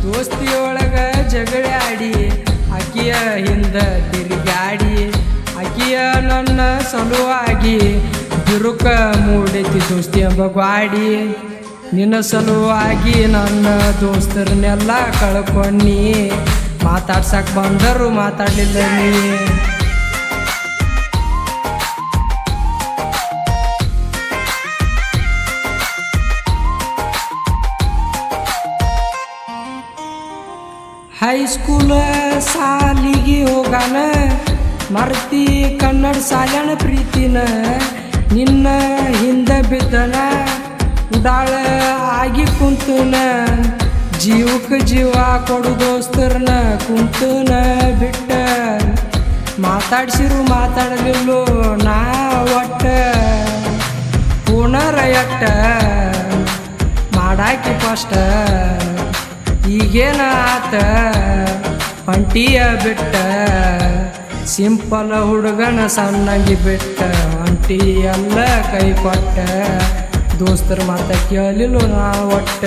ದೋಸ್ತಿಯೊಳಗ ಜಗಳಾಡಿ ಆಕಿಯ ಹಿಂದ ತಿರುಗಾಡಿ ಆಕಿಯ ನನ್ನ ಸಲುವಾಗಿ ಬಿರುಕ ಮೂಡೈತಿ ದೋಸ್ತಿ ಎಂಬ ಗ್ವಾಡಿ. ನಿನ್ನ ಸಲುವಾಗಿ ನನ್ನ ದೋಸ್ತರನ್ನೆಲ್ಲ ಕಳ್ಕೊಂಡಿ, ಮಾತಾಡ್ಸಕ್ ಬಂದರು ಮಾತಾಡಲಿಲ್ಲ ನೀ. ಹೈಸ್ಕೂಲ ಸಾಲಿಗೆ ಹೋಗಾನ ಮರ್ತಿ ಕನ್ನಡ ಸಾಲ್ಯಾನ ಪ್ರೀತಿನ, ನಿನ್ನ ಹಿಂದ ಬಿದ್ದನ ಉಡಾಳ ಆಗಿ ಕುಂತನ, ಜೀವಕ್ಕೆ ಜೀವ ಕೊಡು ದೋಸ್ತರನ ಕುಂತನ ಬಿಟ್ಟ. ಮಾತಾಡ್ಸಿರು ಮಾತಾಡಲಿಲ್ಲೋ ನಾ ಒಟ್ಟ, ಪುನರ ಎಟ್ಟ ಮಾಡಾಕಿ ಫಸ್ಟ್. ಈಗೇನ ಆತ ಹೊಂಟಿಯ ಬಿಟ್ಟ, ಸಿಂಪಲ್ ಹುಡುಗನ ಸಣ್ಣಂಗಿ ಬಿಟ್ಟ, ಹೊಂಟಿ ಎಲ್ಲ ಕೈ ಕೊಟ್ಟ, ದೋಸ್ತರ ಮಾತ ಕೇಳಿಲ್ಲ ನಾ ಒಟ್ಟ.